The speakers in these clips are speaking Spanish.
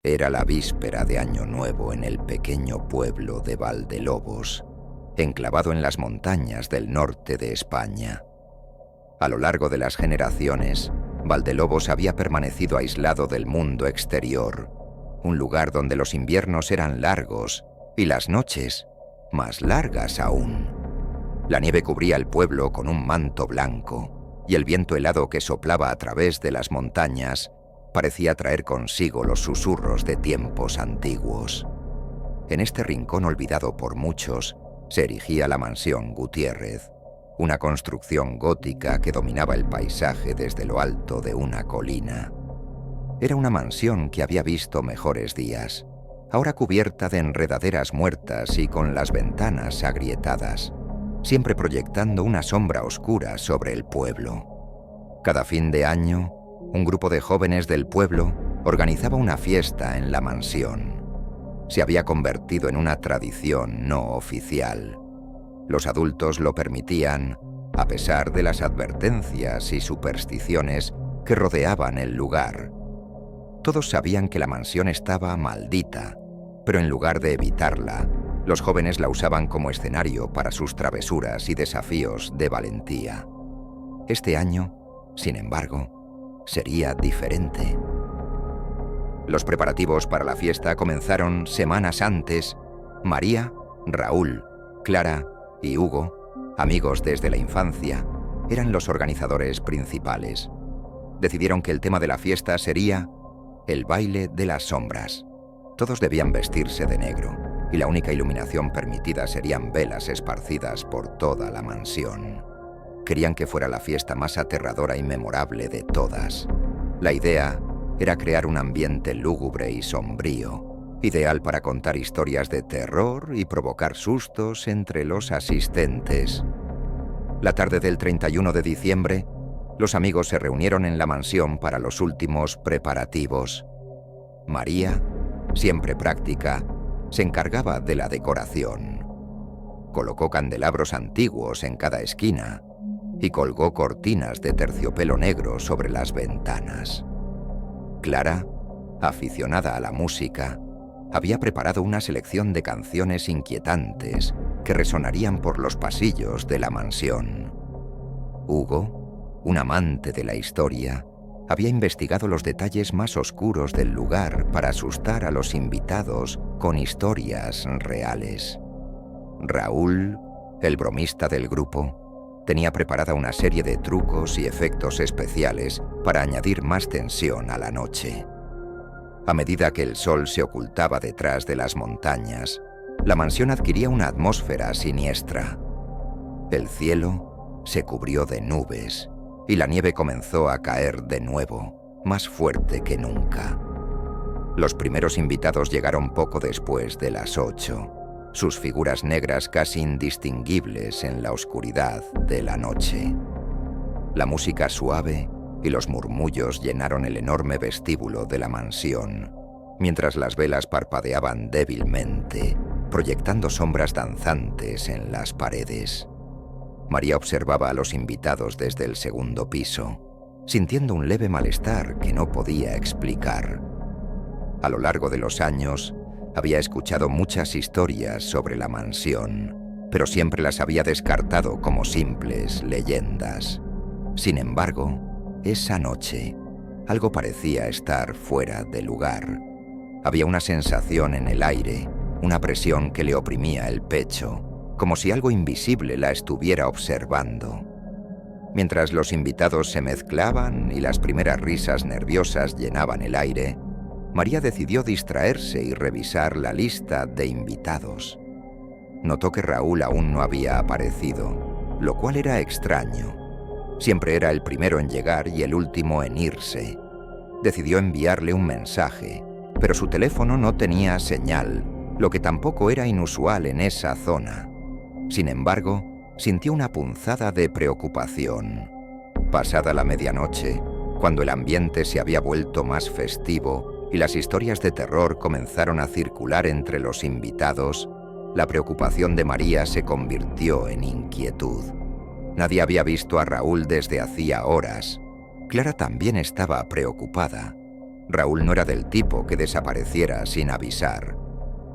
Era la víspera de Año Nuevo en el pequeño pueblo de Valdelobos, enclavado en las montañas del norte de España. A lo largo de las generaciones, Valdelobos había permanecido aislado del mundo exterior, un lugar donde los inviernos eran largos y las noches más largas aún. La nieve cubría el pueblo con un manto blanco y el viento helado que soplaba a través de las montañas parecía traer consigo los susurros de tiempos antiguos. En este rincón olvidado por muchos se erigía la mansión Gutiérrez, una construcción gótica que dominaba el paisaje desde lo alto de una colina. Era una mansión que había visto mejores días, ahora cubierta de enredaderas muertas y con las ventanas agrietadas, siempre proyectando una sombra oscura sobre el pueblo. Cada fin de año, un grupo de jóvenes del pueblo organizaba una fiesta en la mansión. Se había convertido en una tradición no oficial. Los adultos lo permitían, a pesar de las advertencias y supersticiones que rodeaban el lugar. Todos sabían que la mansión estaba maldita, pero en lugar de evitarla, los jóvenes la usaban como escenario para sus travesuras y desafíos de valentía. Este año, sin embargo, sería diferente. Los preparativos para la fiesta comenzaron semanas antes. María, Raúl, Clara y Hugo, amigos desde la infancia, eran los organizadores principales. Decidieron que el tema de la fiesta sería el baile de las sombras. Todos debían vestirse de negro, y la única iluminación permitida serían velas esparcidas por toda la mansión. Querían que fuera la fiesta más aterradora y memorable de todas. La idea era crear un ambiente lúgubre y sombrío, ideal para contar historias de terror y provocar sustos entre los asistentes. La tarde del 31 de diciembre, los amigos se reunieron en la mansión para los últimos preparativos. María, siempre práctica, se encargaba de la decoración. Colocó candelabros antiguos en cada esquina y colgó cortinas de terciopelo negro sobre las ventanas. Clara, aficionada a la música, había preparado una selección de canciones inquietantes que resonarían por los pasillos de la mansión. Hugo, un amante de la historia, había investigado los detalles más oscuros del lugar para asustar a los invitados con historias reales. Raúl, el bromista del grupo, tenía preparada una serie de trucos y efectos especiales para añadir más tensión a la noche. A medida que el sol se ocultaba detrás de las montañas, la mansión adquiría una atmósfera siniestra. El cielo se cubrió de nubes y la nieve comenzó a caer de nuevo, más fuerte que nunca. Los primeros invitados llegaron poco después de las 8. Sus figuras negras casi indistinguibles en la oscuridad de la noche. La música suave y los murmullos llenaron el enorme vestíbulo de la mansión, mientras las velas parpadeaban débilmente, proyectando sombras danzantes en las paredes. María observaba a los invitados desde el segundo piso, sintiendo un leve malestar que no podía explicar. A lo largo de los años, había escuchado muchas historias sobre la mansión, pero siempre las había descartado como simples leyendas. Sin embargo, esa noche, algo parecía estar fuera de lugar. Había una sensación en el aire, una presión que le oprimía el pecho, como si algo invisible la estuviera observando. Mientras los invitados se mezclaban y las primeras risas nerviosas llenaban el aire, María decidió distraerse y revisar la lista de invitados. Notó que Raúl aún no había aparecido, lo cual era extraño. Siempre era el primero en llegar y el último en irse. Decidió enviarle un mensaje, pero su teléfono no tenía señal, lo que tampoco era inusual en esa zona. Sin embargo, sintió una punzada de preocupación. Pasada la medianoche, cuando el ambiente se había vuelto más festivo y las historias de terror comenzaron a circular entre los invitados, la preocupación de María se convirtió en inquietud. Nadie había visto a Raúl desde hacía horas. Clara también estaba preocupada. Raúl no era del tipo que desapareciera sin avisar.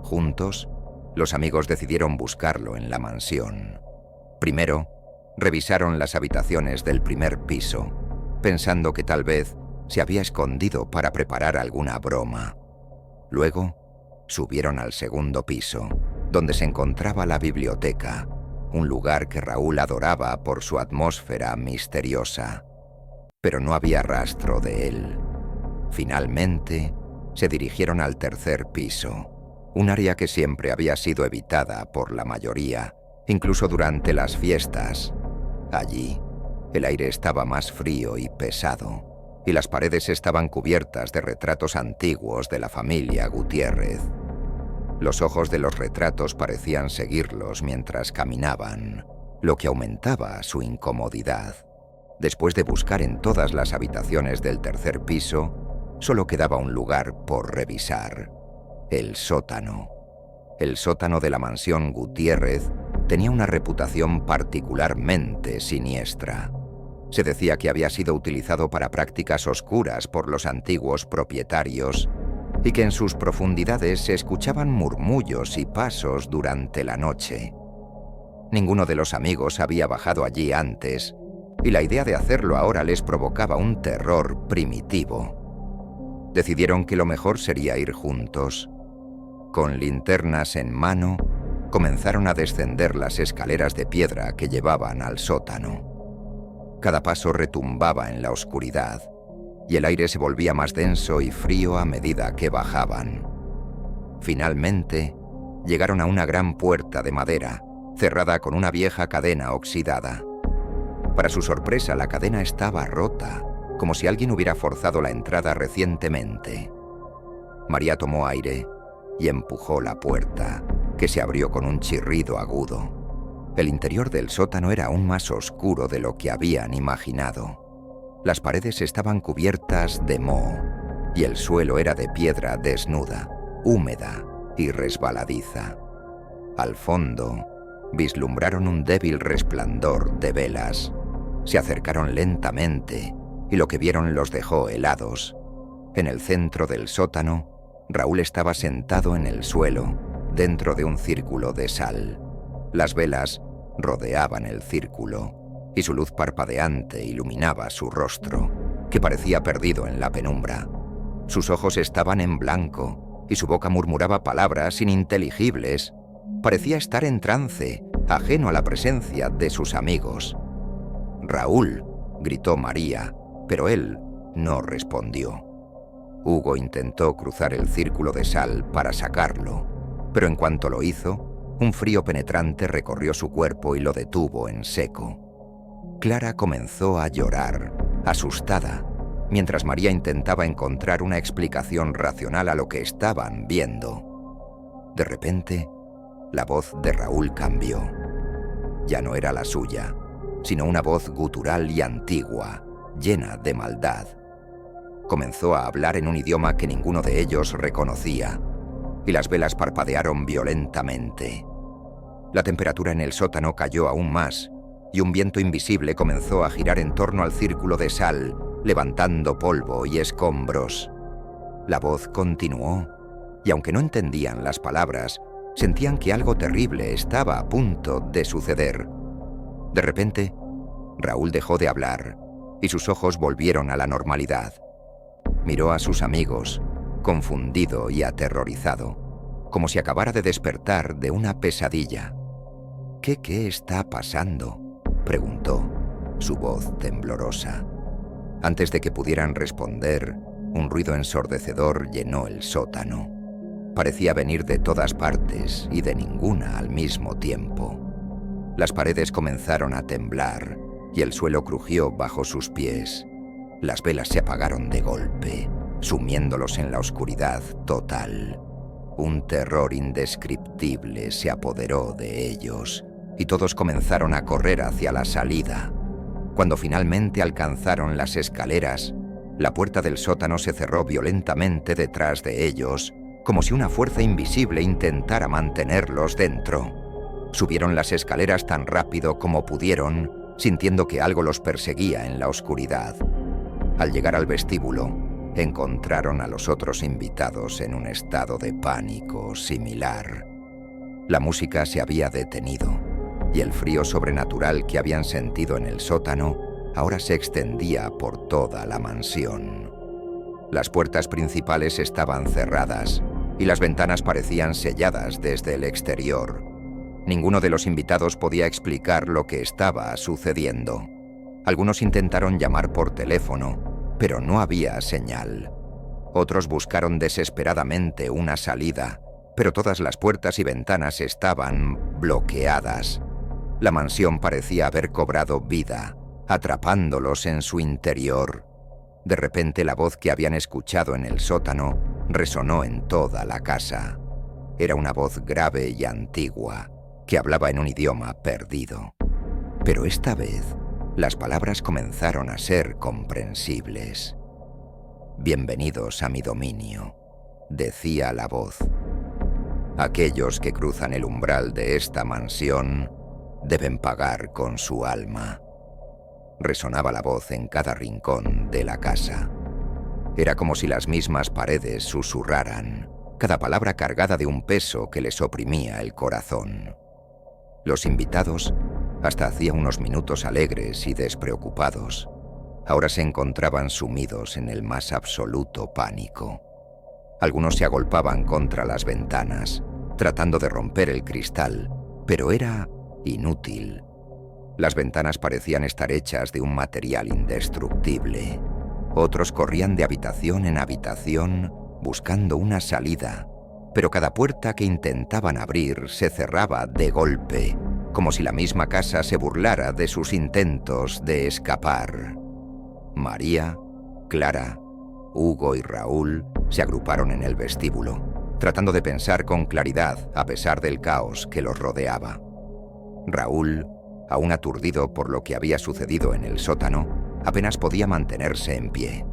Juntos, los amigos decidieron buscarlo en la mansión. Primero, revisaron las habitaciones del primer piso, pensando que tal vez se había escondido para preparar alguna broma. Luego, subieron al segundo piso, donde se encontraba la biblioteca, un lugar que Raúl adoraba por su atmósfera misteriosa. Pero no había rastro de él. Finalmente, se dirigieron al tercer piso, un área que siempre había sido evitada por la mayoría, incluso durante las fiestas. Allí, el aire estaba más frío y pesado, y las paredes estaban cubiertas de retratos antiguos de la familia Gutiérrez. Los ojos de los retratos parecían seguirlos mientras caminaban, lo que aumentaba su incomodidad. Después de buscar en todas las habitaciones del tercer piso, solo quedaba un lugar por revisar: el sótano. El sótano de la mansión Gutiérrez tenía una reputación particularmente siniestra. Se decía que había sido utilizado para prácticas oscuras por los antiguos propietarios y que en sus profundidades se escuchaban murmullos y pasos durante la noche. Ninguno de los amigos había bajado allí antes, y la idea de hacerlo ahora les provocaba un terror primitivo. Decidieron que lo mejor sería ir juntos. Con linternas en mano, comenzaron a descender las escaleras de piedra que llevaban al sótano. Cada paso retumbaba en la oscuridad, y el aire se volvía más denso y frío a medida que bajaban. Finalmente, llegaron a una gran puerta de madera, cerrada con una vieja cadena oxidada. Para su sorpresa, la cadena estaba rota, como si alguien hubiera forzado la entrada recientemente. María tomó aire y empujó la puerta, que se abrió con un chirrido agudo. El interior del sótano era aún más oscuro de lo que habían imaginado. Las paredes estaban cubiertas de moho, y el suelo era de piedra desnuda, húmeda y resbaladiza. Al fondo, vislumbraron un débil resplandor de velas. Se acercaron lentamente, y lo que vieron los dejó helados. En el centro del sótano, Raúl estaba sentado en el suelo, dentro de un círculo de sal. Las velas rodeaban el círculo, y su luz parpadeante iluminaba su rostro, que parecía perdido en la penumbra. Sus ojos estaban en blanco, y su boca murmuraba palabras ininteligibles. Parecía estar en trance, ajeno a la presencia de sus amigos. «¡Raúl!», gritó María, pero él no respondió. Hugo intentó cruzar el círculo de sal para sacarlo, pero en cuanto lo hizo, un frío penetrante recorrió su cuerpo y lo detuvo en seco. Clara comenzó a llorar, asustada, mientras María intentaba encontrar una explicación racional a lo que estaban viendo. De repente, la voz de Raúl cambió. Ya no era la suya, sino una voz gutural y antigua, llena de maldad. Comenzó a hablar en un idioma que ninguno de ellos reconocía, y las velas parpadearon violentamente. La temperatura en el sótano cayó aún más, y un viento invisible comenzó a girar en torno al círculo de sal, levantando polvo y escombros. La voz continuó, y aunque no entendían las palabras, sentían que algo terrible estaba a punto de suceder. De repente, Raúl dejó de hablar, y sus ojos volvieron a la normalidad. Miró a sus amigos, confundido y aterrorizado, como si acabara de despertar de una pesadilla. ¿Qué está pasando?», preguntó, su voz temblorosa. Antes de que pudieran responder, un ruido ensordecedor llenó el sótano. Parecía venir de todas partes y de ninguna al mismo tiempo. Las paredes comenzaron a temblar y el suelo crujió bajo sus pies. Las velas se apagaron de golpe, sumiéndolos en la oscuridad total. Un terror indescriptible se apoderó de ellos, y todos comenzaron a correr hacia la salida. Cuando finalmente alcanzaron las escaleras, la puerta del sótano se cerró violentamente detrás de ellos, como si una fuerza invisible intentara mantenerlos dentro. Subieron las escaleras tan rápido como pudieron, sintiendo que algo los perseguía en la oscuridad. Al llegar al vestíbulo, encontraron a los otros invitados en un estado de pánico similar. La música se había detenido y el frío sobrenatural que habían sentido en el sótano ahora se extendía por toda la mansión. Las puertas principales estaban cerradas y las ventanas parecían selladas desde el exterior. Ninguno de los invitados podía explicar lo que estaba sucediendo. Algunos intentaron llamar por teléfono, pero no había señal. Otros buscaron desesperadamente una salida, pero todas las puertas y ventanas estaban bloqueadas. La mansión parecía haber cobrado vida, atrapándolos en su interior. De repente la voz que habían escuchado en el sótano resonó en toda la casa. Era una voz grave y antigua, que hablaba en un idioma perdido. Pero esta vez, las palabras comenzaron a ser comprensibles. «Bienvenidos a mi dominio», decía la voz. «Aquellos que cruzan el umbral de esta mansión deben pagar con su alma». Resonaba la voz en cada rincón de la casa. Era como si las mismas paredes susurraran, cada palabra cargada de un peso que les oprimía el corazón. Los invitados, hasta hacía unos minutos alegres y despreocupados, ahora se encontraban sumidos en el más absoluto pánico. Algunos se agolpaban contra las ventanas, tratando de romper el cristal, pero era inútil. Las ventanas parecían estar hechas de un material indestructible. Otros corrían de habitación en habitación buscando una salida, pero cada puerta que intentaban abrir se cerraba de golpe, como si la misma casa se burlara de sus intentos de escapar. María, Clara, Hugo y Raúl se agruparon en el vestíbulo, tratando de pensar con claridad a pesar del caos que los rodeaba. Raúl, aún aturdido por lo que había sucedido en el sótano, apenas podía mantenerse en pie.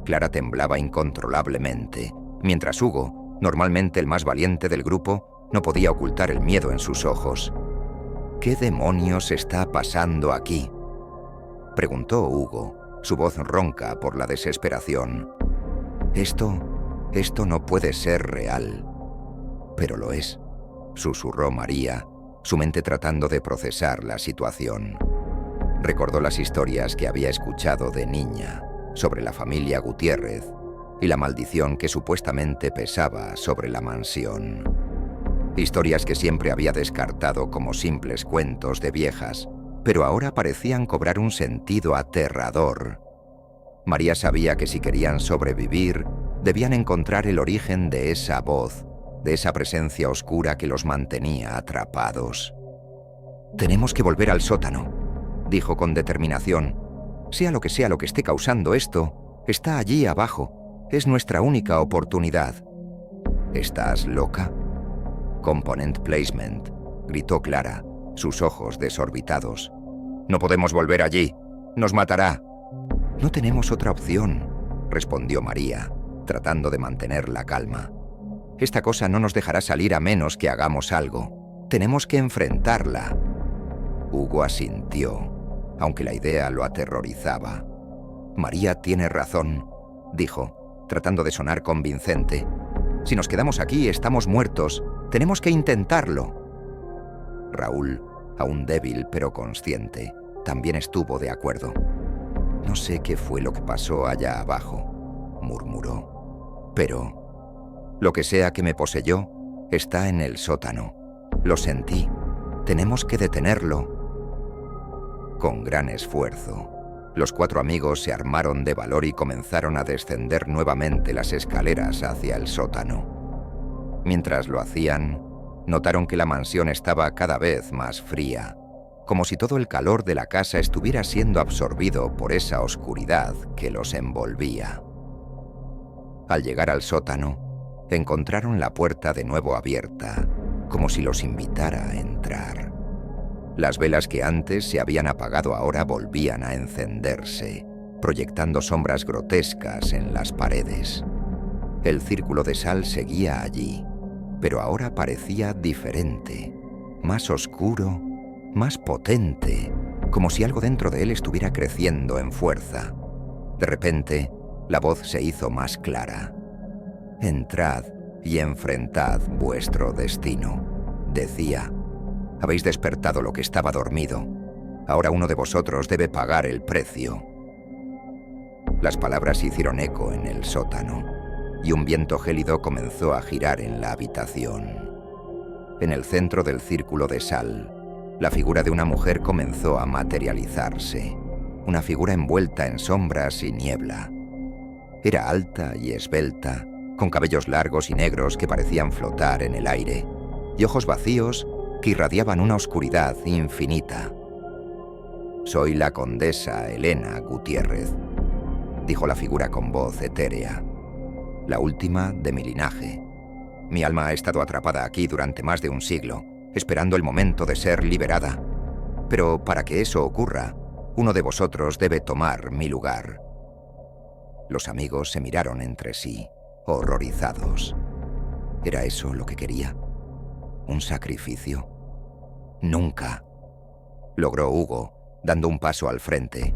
Clara temblaba incontrolablemente, mientras Hugo, normalmente el más valiente del grupo, no podía ocultar el miedo en sus ojos. «¿Qué demonios está pasando aquí?», preguntó Hugo, su voz ronca por la desesperación. Esto no puede ser real». «Pero lo es», susurró María, su mente tratando de procesar la situación. Recordó las historias que había escuchado de niña sobre la familia Gutiérrez y la maldición que supuestamente pesaba sobre la mansión. Historias que siempre había descartado como simples cuentos de viejas, pero ahora parecían cobrar un sentido aterrador. María sabía que si querían sobrevivir, debían encontrar el origen de esa voz, de esa presencia oscura que los mantenía atrapados. «Tenemos que volver al sótano», dijo con determinación. «Sea lo que esté causando esto, está allí abajo. Es nuestra única oportunidad». «¿Estás loca?» «Component placement», gritó Clara, sus ojos desorbitados. «No podemos volver allí. Nos matará». «No tenemos otra opción», respondió María, tratando de mantener la calma. «Esta cosa no nos dejará salir a menos que hagamos algo. Tenemos que enfrentarla». Hugo asintió, aunque la idea lo aterrorizaba. «María tiene razón», dijo, tratando de sonar convincente. «Si nos quedamos aquí, estamos muertos. Tenemos que intentarlo». Raúl, aún débil pero consciente, también estuvo de acuerdo. «No sé qué fue lo que pasó allá abajo», murmuró. «Pero lo que sea que me poseyó está en el sótano. Lo sentí. Tenemos que detenerlo». Con gran esfuerzo, los 4 amigos se armaron de valor y comenzaron a descender nuevamente las escaleras hacia el sótano. Mientras lo hacían, notaron que la mansión estaba cada vez más fría, como si todo el calor de la casa estuviera siendo absorbido por esa oscuridad que los envolvía. Al llegar al sótano, encontraron la puerta de nuevo abierta, como si los invitara a entrar. Las velas que antes se habían apagado ahora volvían a encenderse, proyectando sombras grotescas en las paredes. El círculo de sal seguía allí, pero ahora parecía diferente, más oscuro, más potente, como si algo dentro de él estuviera creciendo en fuerza. De repente, La voz se hizo más clara. «Entrad y enfrentad vuestro destino», decía. «Habéis despertado lo que estaba dormido. Ahora uno de vosotros debe pagar el precio». Las palabras hicieron eco en el sótano, y un viento gélido comenzó a girar en la habitación. En el centro del círculo de sal, la figura de una mujer comenzó a materializarse, una figura envuelta en sombras y niebla. Era alta y esbelta, con cabellos largos y negros que parecían flotar en el aire, y ojos vacíos que irradiaban una oscuridad infinita. «Soy la condesa Elena Gutiérrez», dijo la figura con voz etérea, «la última de mi linaje. Mi alma ha estado atrapada aquí durante más de un siglo, esperando el momento de ser liberada. Pero para que eso ocurra, uno de vosotros debe tomar mi lugar». Los amigos se miraron entre sí, horrorizados. ¿Era eso lo que quería? ¿Un sacrificio? «Nunca», logró Hugo, dando un paso al frente.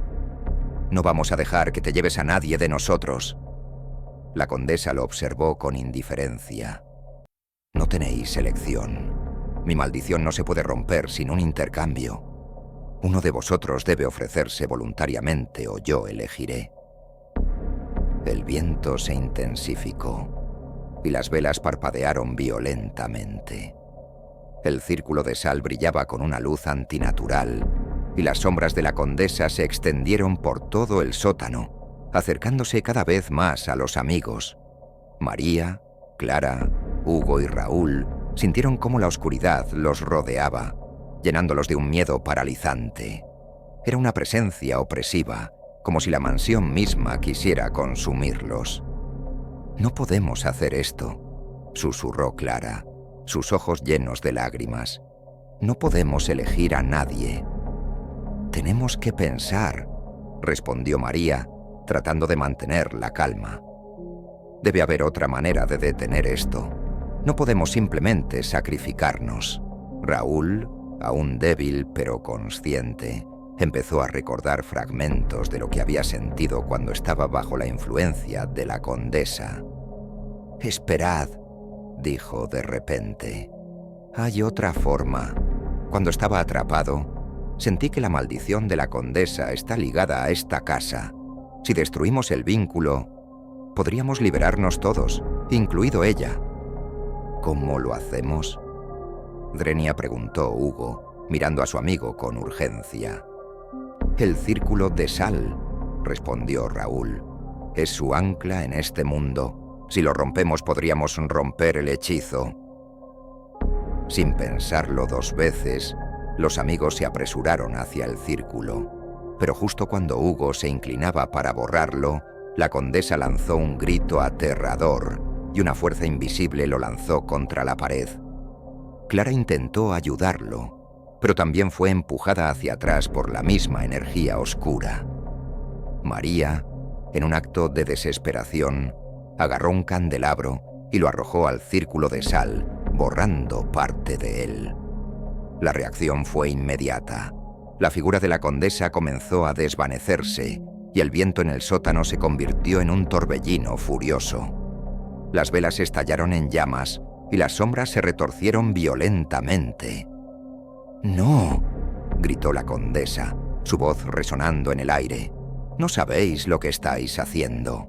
«No vamos a dejar que te lleves a nadie de nosotros». La condesa lo observó con indiferencia. «No tenéis elección. Mi maldición no se puede romper sin un intercambio. Uno de vosotros debe ofrecerse voluntariamente o yo elegiré». El viento se intensificó y las velas parpadearon violentamente. El círculo de sal brillaba con una luz antinatural y las sombras de la condesa se extendieron por todo el sótano, acercándose cada vez más a los amigos. María, Clara, Hugo y Raúl sintieron cómo la oscuridad los rodeaba, llenándolos de un miedo paralizante. Era una presencia opresiva, como si la mansión misma quisiera consumirlos. «No podemos hacer esto», susurró Clara, sus ojos llenos de lágrimas. «No podemos elegir a nadie». «Tenemos que pensar», respondió María, tratando de mantener la calma. «Debe haber otra manera de detener esto. No podemos simplemente sacrificarnos». Raúl, aún débil pero consciente, empezó a recordar fragmentos de lo que había sentido cuando estaba bajo la influencia de la condesa. «Esperad», dijo de repente. «Hay otra forma. Cuando estaba atrapado, sentí que la maldición de la condesa está ligada a esta casa. Si destruimos el vínculo, podríamos liberarnos todos, incluido ella». «¿Cómo lo hacemos?», Drenia preguntó Hugo, mirando a su amigo con urgencia. «El círculo de sal», respondió Raúl. «Es su ancla en este mundo. Si lo rompemos podríamos romper el hechizo». Sin pensarlo dos veces, los amigos se apresuraron hacia el círculo. Pero justo cuando Hugo se inclinaba para borrarlo, la condesa lanzó un grito aterrador y una fuerza invisible lo lanzó contra la pared. Clara intentó ayudarlo, pero también fue empujada hacia atrás por la misma energía oscura. María, en un acto de desesperación, agarró un candelabro y lo arrojó al círculo de sal, borrando parte de él. La reacción fue inmediata. La figura de la condesa comenzó a desvanecerse y el viento en el sótano se convirtió en un torbellino furioso. Las velas estallaron en llamas y las sombras se retorcieron violentamente. «¡No!», gritó la condesa, su voz resonando en el aire. «No sabéis lo que estáis haciendo».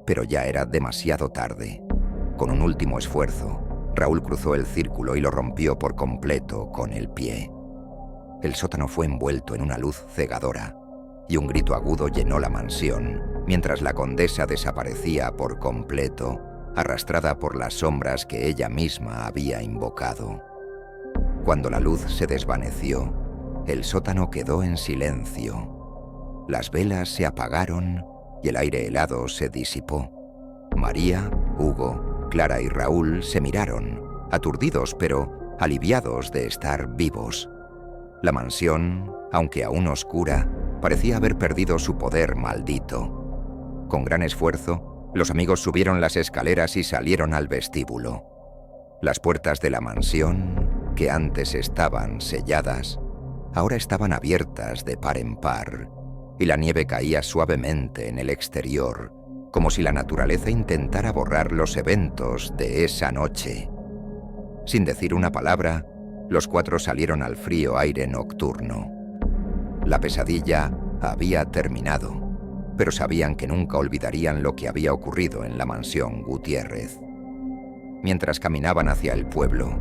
Pero ya era demasiado tarde. Con un último esfuerzo, Raúl cruzó el círculo y lo rompió por completo con el pie. El sótano fue envuelto en una luz cegadora y un grito agudo llenó la mansión, mientras la condesa desaparecía por completo, arrastrada por las sombras que ella misma había invocado. Cuando la luz se desvaneció, el sótano quedó en silencio. Las velas se apagaron y el aire helado se disipó. María, Hugo, Clara y Raúl se miraron, aturdidos pero aliviados de estar vivos. La mansión, aunque aún oscura, parecía haber perdido su poder maldito. Con gran esfuerzo, los amigos subieron las escaleras y salieron al vestíbulo. Las puertas de la mansión, que antes estaban selladas, ahora estaban abiertas de par en par, y la nieve caía suavemente en el exterior, como si la naturaleza intentara borrar los eventos de esa noche. Sin decir una palabra, los 4 salieron al frío aire nocturno. La pesadilla había terminado, pero sabían que nunca olvidarían lo que había ocurrido en la mansión Gutiérrez. Mientras caminaban hacia el pueblo,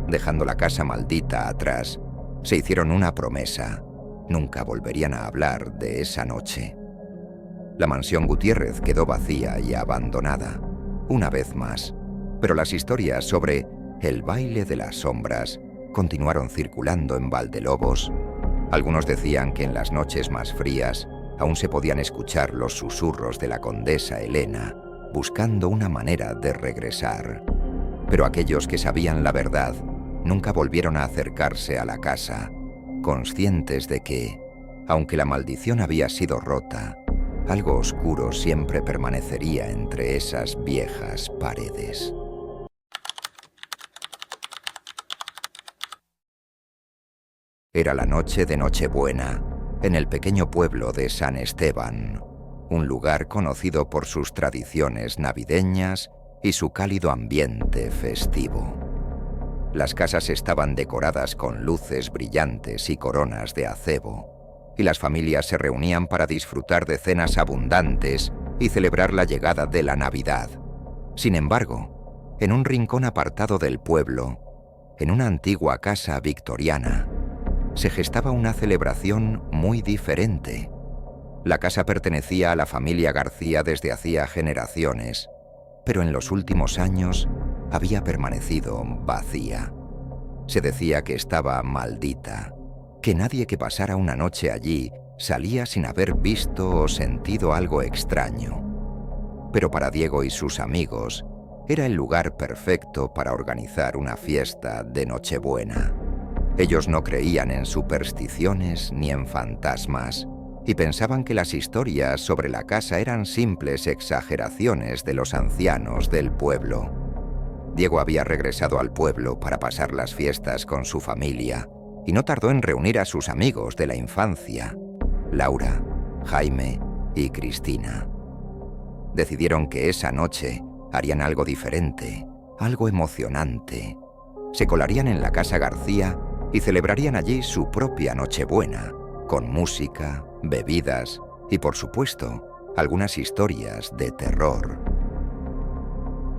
dejando la casa maldita atrás, se hicieron una promesa: nunca volverían a hablar de esa noche. La mansión Gutiérrez quedó vacía y abandonada, una vez más, pero las historias sobre el baile de las sombras continuaron circulando en Valdelobos. Algunos decían que en las noches más frías aún se podían escuchar los susurros de la condesa Elena, buscando una manera de regresar. Pero aquellos que sabían la verdad nunca volvieron a acercarse a la casa, conscientes de que, aunque la maldición había sido rota, algo oscuro siempre permanecería entre esas viejas paredes. Era la noche de Nochebuena, en el pequeño pueblo de San Esteban, un lugar conocido por sus tradiciones navideñas y su cálido ambiente festivo. Las casas estaban decoradas con luces brillantes y coronas de acebo, y las familias se reunían para disfrutar de cenas abundantes y celebrar la llegada de la Navidad. Sin embargo, en un rincón apartado del pueblo, en una antigua casa victoriana, se gestaba una celebración muy diferente. La casa pertenecía a la familia García desde hacía generaciones, pero en los últimos años había permanecido vacía. Se decía que estaba maldita, que nadie que pasara una noche allí salía sin haber visto o sentido algo extraño. Pero para Diego y sus amigos, era el lugar perfecto para organizar una fiesta de Nochebuena. Ellos no creían en supersticiones ni en fantasmas, y pensaban que las historias sobre la casa eran simples exageraciones de los ancianos del pueblo. Diego había regresado al pueblo para pasar las fiestas con su familia, y no tardó en reunir a sus amigos de la infancia, Laura, Jaime y Cristina. Decidieron que esa noche harían algo diferente, algo emocionante. Se colarían en la casa García y celebrarían allí su propia Nochebuena, con música, bebidas y, por supuesto, algunas historias de terror.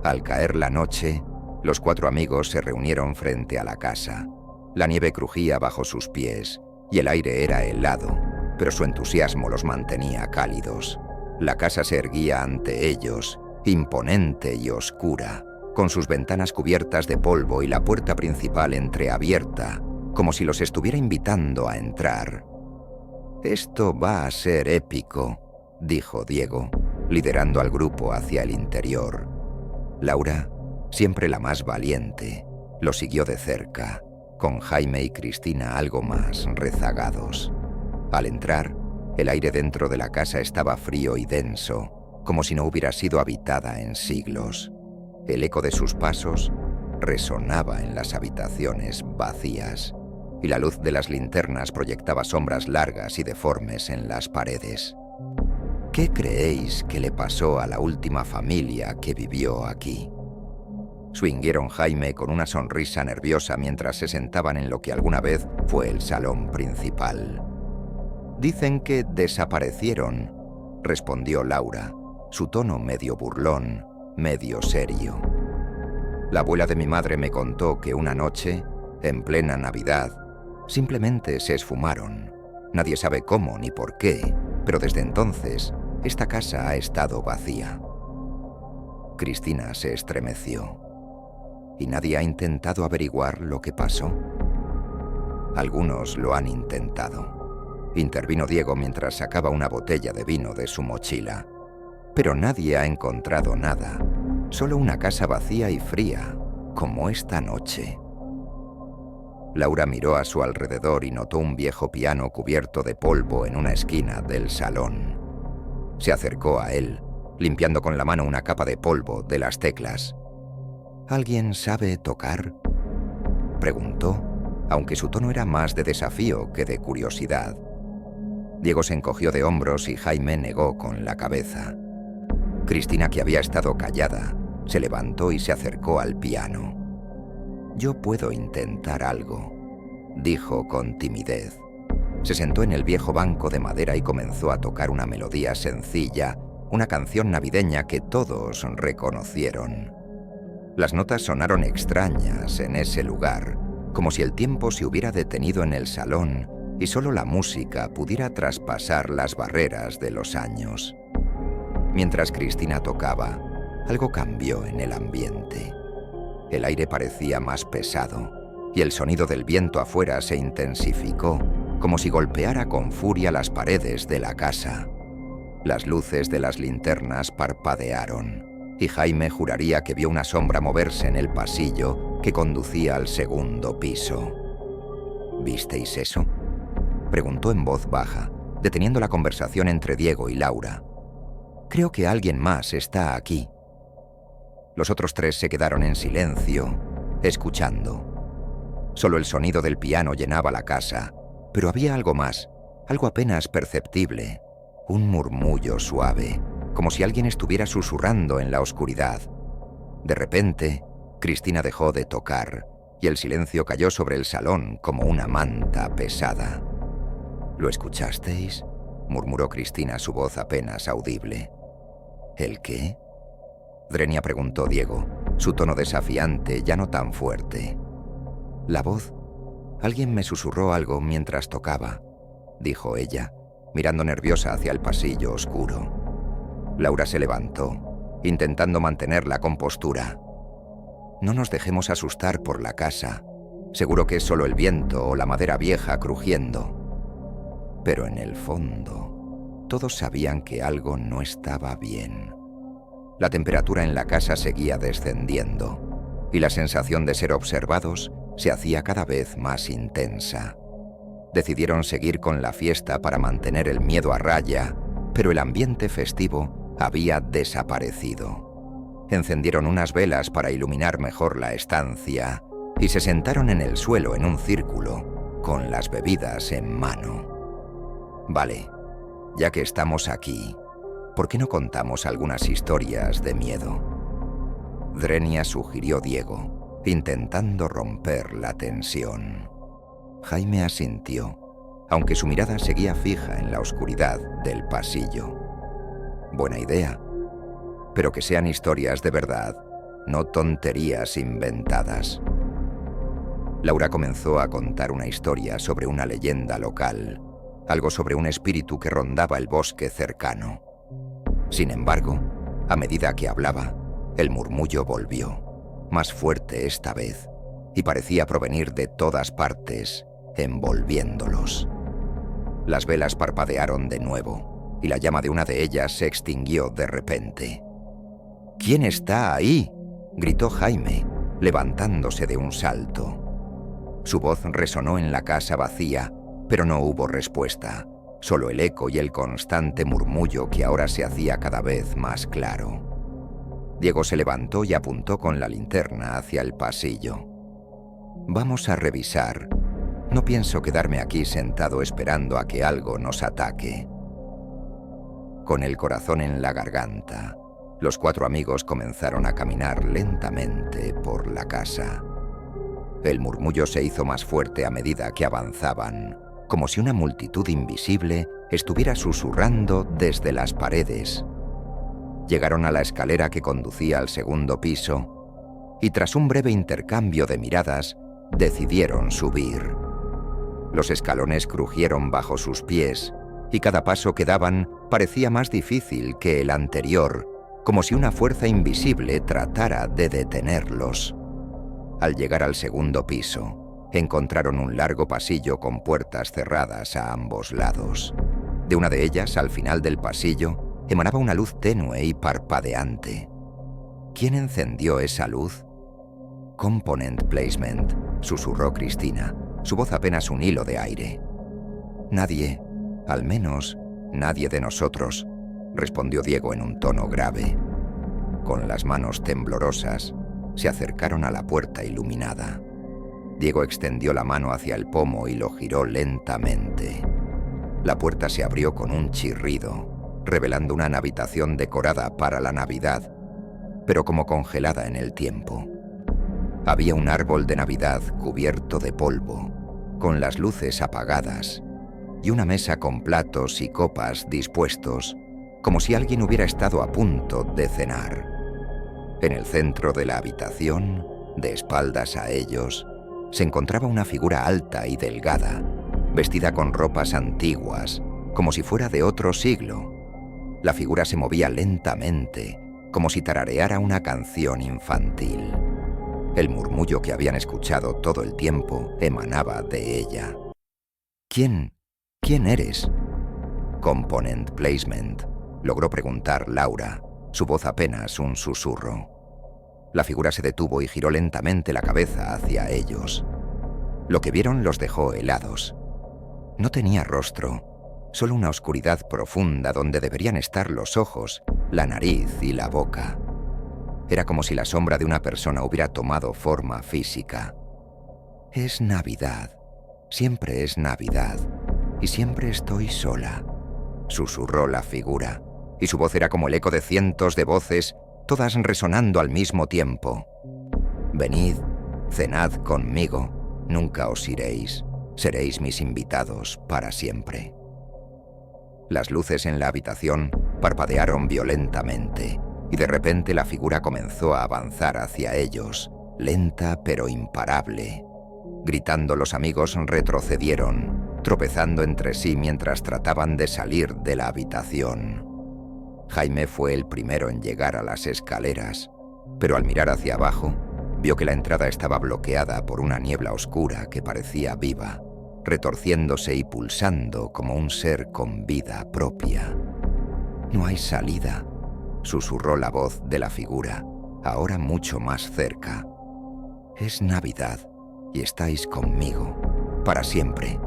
Al caer la noche, los 4 amigos se reunieron frente a la casa. La nieve crujía bajo sus pies y el aire era helado, pero su entusiasmo los mantenía cálidos. La casa se erguía ante ellos, imponente y oscura, con sus ventanas cubiertas de polvo y la puerta principal entreabierta, como si los estuviera invitando a entrar. «Esto va a ser épico», dijo Diego, liderando al grupo hacia el interior. Laura, siempre la más valiente, lo siguió de cerca, con Jaime y Cristina algo más rezagados. Al entrar, el aire dentro de la casa estaba frío y denso, como si no hubiera sido habitada en siglos. El eco de sus pasos resonaba en las habitaciones vacías, y la luz de las linternas proyectaba sombras largas y deformes en las paredes. ¿Qué creéis que le pasó a la última familia que vivió aquí?, swinguieron Jaime con una sonrisa nerviosa mientras se sentaban en lo que alguna vez fue el salón principal. «Dicen que desaparecieron», respondió Laura, su tono medio burlón, medio serio. «La abuela de mi madre me contó que una noche, en plena Navidad, simplemente se esfumaron. Nadie sabe cómo ni por qué, pero desde entonces esta casa ha estado vacía». Cristina se estremeció. ¿Y nadie ha intentado averiguar lo que pasó? Algunos lo han intentado. Intervino Diego mientras sacaba una botella de vino de su mochila. Pero nadie ha encontrado nada. Solo una casa vacía y fría, como esta noche. Laura miró a su alrededor y notó un viejo piano cubierto de polvo en una esquina del salón. Se acercó a él, limpiando con la mano una capa de polvo de las teclas. «¿Alguien sabe tocar?», preguntó, aunque su tono era más de desafío que de curiosidad. Diego se encogió de hombros y Jaime negó con la cabeza. Cristina, que había estado callada, se levantó y se acercó al piano. «Yo puedo intentar algo», dijo con timidez. Se sentó en el viejo banco de madera y comenzó a tocar una melodía sencilla, una canción navideña que todos reconocieron. Las notas sonaron extrañas en ese lugar, como si el tiempo se hubiera detenido en el salón y solo la música pudiera traspasar las barreras de los años. Mientras Cristina tocaba, algo cambió en el ambiente. El aire parecía más pesado y el sonido del viento afuera se intensificó, como si golpeara con furia las paredes de la casa. Las luces de las linternas parpadearon y Jaime juraría que vio una sombra moverse en el pasillo que conducía al segundo piso. «¿Visteis eso?», preguntó en voz baja, deteniendo la conversación entre Diego y Laura. «Creo que alguien más está aquí». Los otros tres se quedaron en silencio, escuchando. Solo el sonido del piano llenaba la casa, pero había algo más, algo apenas perceptible, un murmullo suave, como si alguien estuviera susurrando en la oscuridad. De repente, Cristina dejó de tocar y el silencio cayó sobre el salón como una manta pesada. «¿Lo escuchasteis?», murmuró Cristina, su voz apenas audible. «¿El qué?», Drenia preguntó Diego, su tono desafiante, ya no tan fuerte. «La voz. Alguien me susurró algo mientras tocaba», dijo ella, mirando nerviosa hacia el pasillo oscuro. Laura se levantó, intentando mantener la compostura. «No nos dejemos asustar por la casa. Seguro que es solo el viento o la madera vieja crujiendo». Pero en el fondo, todos sabían que algo no estaba bien. La temperatura en la casa seguía descendiendo y la sensación de ser observados se hacía cada vez más intensa. Decidieron seguir con la fiesta para mantener el miedo a raya, pero el ambiente festivo había desaparecido. Encendieron unas velas para iluminar mejor la estancia y se sentaron en el suelo en un círculo, con las bebidas en mano. «Vale, ya que estamos aquí, ¿por qué no contamos algunas historias de miedo?», Drenia sugirió Diego, intentando romper la tensión. Jaime asintió, aunque su mirada seguía fija en la oscuridad del pasillo. «Buena idea, pero que sean historias de verdad, no tonterías inventadas». Laura comenzó a contar una historia sobre una leyenda local, algo sobre un espíritu que rondaba el bosque cercano. Sin embargo, a medida que hablaba, el murmullo volvió, más fuerte esta vez, y parecía provenir de todas partes, envolviéndolos. Las velas parpadearon de nuevo, y la llama de una de ellas se extinguió de repente. «¿Quién está ahí?», gritó Jaime, levantándose de un salto. Su voz resonó en la casa vacía, pero no hubo respuesta, solo el eco y el constante murmullo que ahora se hacía cada vez más claro. Diego se levantó y apuntó con la linterna hacia el pasillo. «Vamos a revisar. No pienso quedarme aquí sentado esperando a que algo nos ataque». Con el corazón en la garganta, los cuatro amigos comenzaron a caminar lentamente por la casa. El murmullo se hizo más fuerte a medida que avanzaban, como si una multitud invisible estuviera susurrando desde las paredes. Llegaron a la escalera que conducía al segundo piso y tras un breve intercambio de miradas, decidieron subir. Los escalones crujieron bajo sus pies y cada paso que daban parecía más difícil que el anterior, como si una fuerza invisible tratara de detenerlos. Al llegar al segundo piso, encontraron un largo pasillo con puertas cerradas a ambos lados. De una de ellas, al final del pasillo, emanaba una luz tenue y parpadeante. ¿Quién encendió esa luz? «Component placement», susurró Cristina, su voz apenas un hilo de aire. «Nadie, al menos nadie de nosotros», respondió Diego en un tono grave. Con las manos temblorosas, se acercaron a la puerta iluminada. Diego extendió la mano hacia el pomo y lo giró lentamente. La puerta se abrió con un chirrido, revelando una habitación decorada para la Navidad, pero como congelada en el tiempo. Había un árbol de Navidad cubierto de polvo, con las luces apagadas, y una mesa con platos y copas dispuestos, como si alguien hubiera estado a punto de cenar. En el centro de la habitación, de espaldas a ellos, se encontraba una figura alta y delgada, vestida con ropas antiguas, como si fuera de otro siglo. La figura se movía lentamente, como si tarareara una canción infantil. El murmullo que habían escuchado todo el tiempo emanaba de ella. ¿Quién eres? Component Placement, logró preguntar Laura, su voz apenas un susurro. La figura se detuvo y giró lentamente la cabeza hacia ellos. Lo que vieron los dejó helados. No tenía rostro, solo una oscuridad profunda donde deberían estar los ojos, la nariz y la boca. Era como si la sombra de una persona hubiera tomado forma física. Es Navidad, siempre es Navidad, y siempre estoy sola, susurró la figura, y su voz era como el eco de cientos de voces, todas resonando al mismo tiempo. Venid, cenad conmigo, nunca os iréis, seréis mis invitados para siempre. Las luces en la habitación parpadearon violentamente, y de repente la figura comenzó a avanzar hacia ellos, lenta pero imparable. Gritando, los amigos retrocedieron, tropezando entre sí mientras trataban de salir de la habitación. Jaime fue el primero en llegar a las escaleras, pero al mirar hacia abajo, vio que la entrada estaba bloqueada por una niebla oscura que parecía viva, retorciéndose y pulsando como un ser con vida propia. «No hay salida», susurró la voz de la figura, ahora mucho más cerca. «Es Navidad y estáis conmigo, para siempre».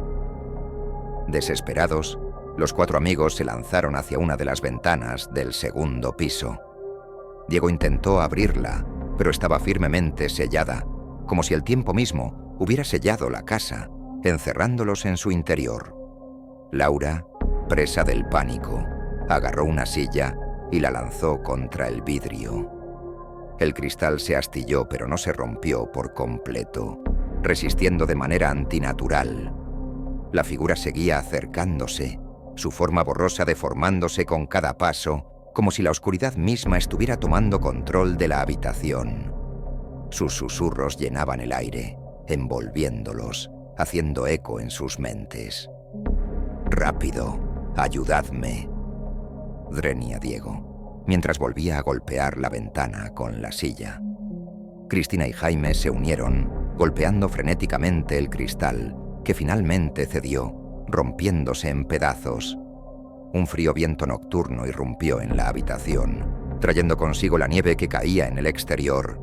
Desesperados, los 4 amigos se lanzaron hacia una de las ventanas del segundo piso. Diego intentó abrirla, pero estaba firmemente sellada, como si el tiempo mismo hubiera sellado la casa, encerrándolos en su interior. Laura, presa del pánico, agarró una silla y la lanzó contra el vidrio. El cristal se astilló, pero no se rompió por completo, resistiendo de manera antinatural. La figura seguía acercándose, su forma borrosa deformándose con cada paso, como si la oscuridad misma estuviera tomando control de la habitación. Sus susurros llenaban el aire, envolviéndolos, haciendo eco en sus mentes. «Rápido, ayudadme», gruñía Diego, mientras volvía a golpear la ventana con la silla. Cristina y Jaime se unieron, golpeando frenéticamente el cristal, que finalmente cedió, rompiéndose en pedazos. Un frío viento nocturno irrumpió en la habitación, trayendo consigo la nieve que caía en el exterior.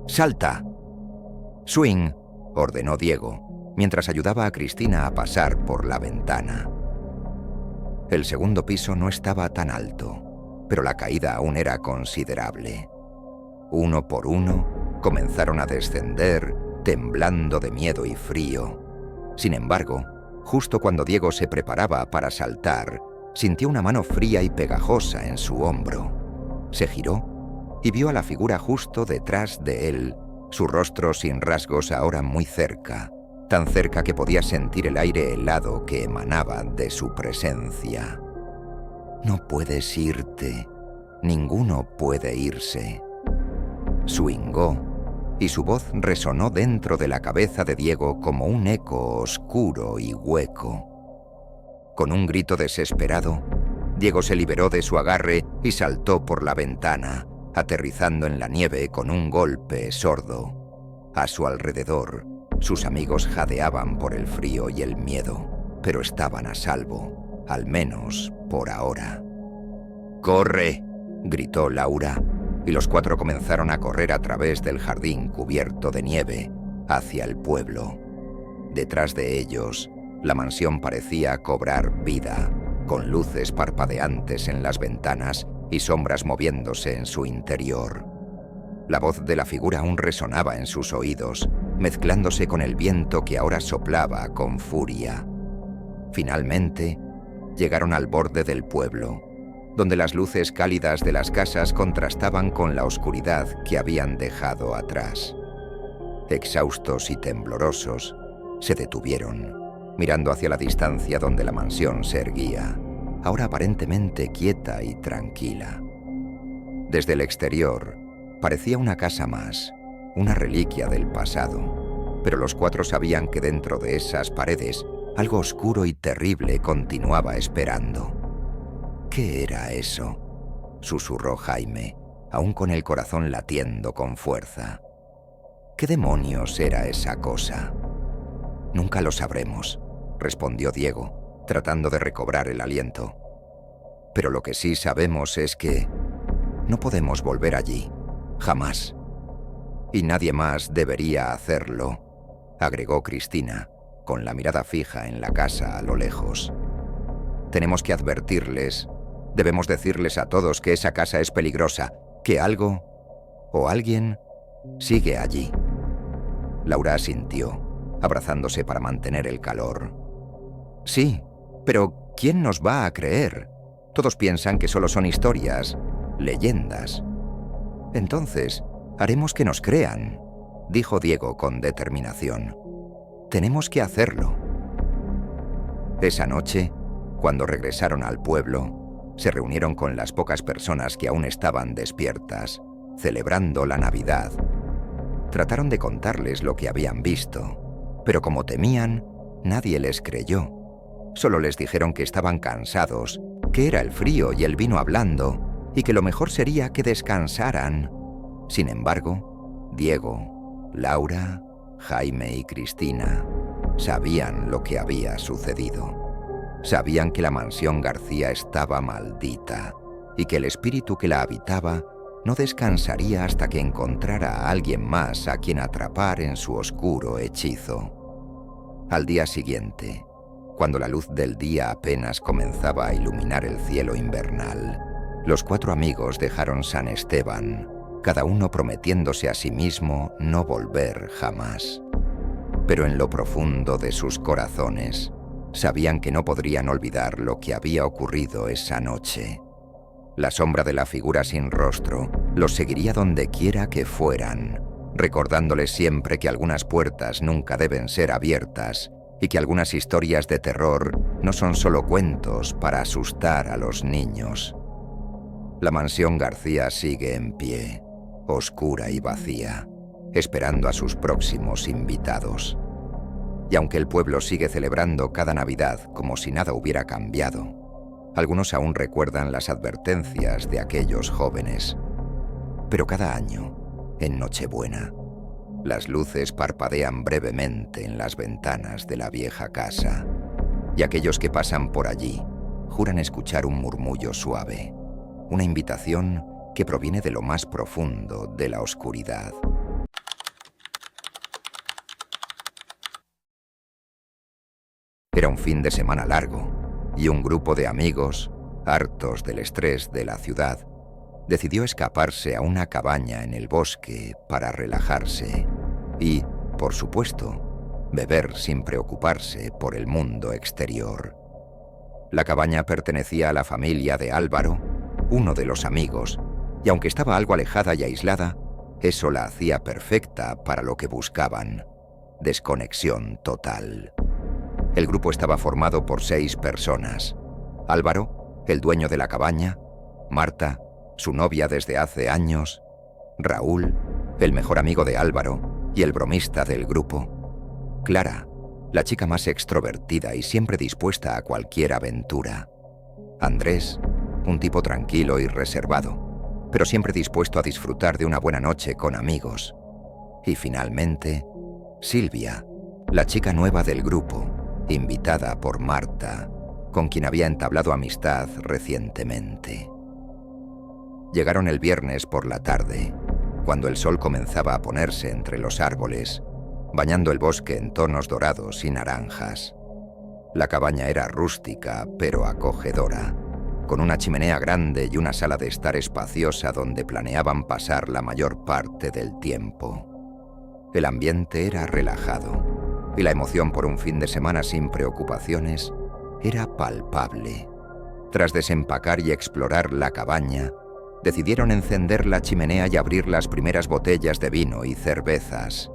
«¡Salta!». «Swing», ordenó Diego, mientras ayudaba a Cristina a pasar por la ventana. El segundo piso no estaba tan alto, pero la caída aún era considerable. Uno por uno, comenzaron a descender, temblando de miedo y frío. Sin embargo, justo cuando Diego se preparaba para saltar, sintió una mano fría y pegajosa en su hombro. Se giró y vio a la figura justo detrás de él, su rostro sin rasgos ahora muy cerca, tan cerca que podía sentir el aire helado que emanaba de su presencia. «No puedes irte, ninguno puede irse», swingó, y su voz resonó dentro de la cabeza de Diego como un eco oscuro y hueco. Con un grito desesperado, Diego se liberó de su agarre y saltó por la ventana, aterrizando en la nieve con un golpe sordo. A su alrededor, sus amigos jadeaban por el frío y el miedo, pero estaban a salvo, al menos por ahora. «¡Corre!», gritó Laura, y los 4 comenzaron a correr a través del jardín cubierto de nieve, hacia el pueblo. Detrás de ellos, la mansión parecía cobrar vida, con luces parpadeantes en las ventanas y sombras moviéndose en su interior. La voz de la figura aún resonaba en sus oídos, mezclándose con el viento que ahora soplaba con furia. Finalmente, llegaron al borde del pueblo, donde las luces cálidas de las casas contrastaban con la oscuridad que habían dejado atrás. Exhaustos y temblorosos, se detuvieron, mirando hacia la distancia donde la mansión se erguía, ahora aparentemente quieta y tranquila. Desde el exterior, parecía una casa más, una reliquia del pasado, pero los cuatro sabían que dentro de esas paredes algo oscuro y terrible continuaba esperando. ¿Qué era eso?, susurró Jaime, aún con el corazón latiendo con fuerza. ¿Qué demonios era esa cosa? Nunca lo sabremos, respondió Diego, tratando de recobrar el aliento. Pero lo que sí sabemos es que no podemos volver allí, jamás. Y nadie más debería hacerlo, agregó Cristina, con la mirada fija en la casa a lo lejos. Tenemos que advertirles, debemos decirles a todos que esa casa es peligrosa, que algo o alguien sigue allí. Laura asintió, abrazándose para mantener el calor. Sí, pero ¿quién nos va a creer? Todos piensan que solo son historias, leyendas. Entonces, haremos que nos crean, dijo Diego con determinación. Tenemos que hacerlo. Esa noche, cuando regresaron al pueblo, se reunieron con las pocas personas que aún estaban despiertas, celebrando la Navidad. Trataron de contarles lo que habían visto, pero como temían, nadie les creyó. Solo les dijeron que estaban cansados, que era el frío y el vino hablando, y que lo mejor sería que descansaran. Sin embargo, Diego, Laura, Jaime y Cristina sabían lo que había sucedido. Sabían que la mansión García estaba maldita y que el espíritu que la habitaba no descansaría hasta que encontrara a alguien más a quien atrapar en su oscuro hechizo. Al día siguiente, cuando la luz del día apenas comenzaba a iluminar el cielo invernal, los cuatro amigos dejaron San Esteban, cada uno prometiéndose a sí mismo no volver jamás. Pero en lo profundo de sus corazones, sabían que no podrían olvidar lo que había ocurrido esa noche. La sombra de la figura sin rostro los seguiría donde quiera que fueran, recordándoles siempre que algunas puertas nunca deben ser abiertas y que algunas historias de terror no son solo cuentos para asustar a los niños. La mansión García sigue en pie, oscura y vacía, esperando a sus próximos invitados. Y aunque el pueblo sigue celebrando cada Navidad como si nada hubiera cambiado, algunos aún recuerdan las advertencias de aquellos jóvenes. Pero cada año, en Nochebuena, las luces parpadean brevemente en las ventanas de la vieja casa, y aquellos que pasan por allí juran escuchar un murmullo suave, una invitación que proviene de lo más profundo de la oscuridad. Era un fin de semana largo, y un grupo de amigos, hartos del estrés de la ciudad, decidió escaparse a una cabaña en el bosque para relajarse y, por supuesto, beber sin preocuparse por el mundo exterior. La cabaña pertenecía a la familia de Álvaro, uno de los amigos, y aunque estaba algo alejada y aislada, eso la hacía perfecta para lo que buscaban: desconexión total. El grupo estaba formado por 6 personas: Álvaro, el dueño de la cabaña; Marta, su novia desde hace años; Raúl, el mejor amigo de Álvaro y el bromista del grupo; Clara, la chica más extrovertida y siempre dispuesta a cualquier aventura; Andrés, un tipo tranquilo y reservado, pero siempre dispuesto a disfrutar de una buena noche con amigos; y finalmente, Silvia, la chica nueva del grupo, invitada por Marta, con quien había entablado amistad recientemente. Llegaron el viernes por la tarde, cuando el sol comenzaba a ponerse entre los árboles, bañando el bosque en tonos dorados y naranjas. La cabaña era rústica pero acogedora, con una chimenea grande y una sala de estar espaciosa donde planeaban pasar la mayor parte del tiempo. El ambiente era relajado, y la emoción por un fin de semana sin preocupaciones era palpable. Tras desempacar y explorar la cabaña, decidieron encender la chimenea y abrir las primeras botellas de vino y cervezas.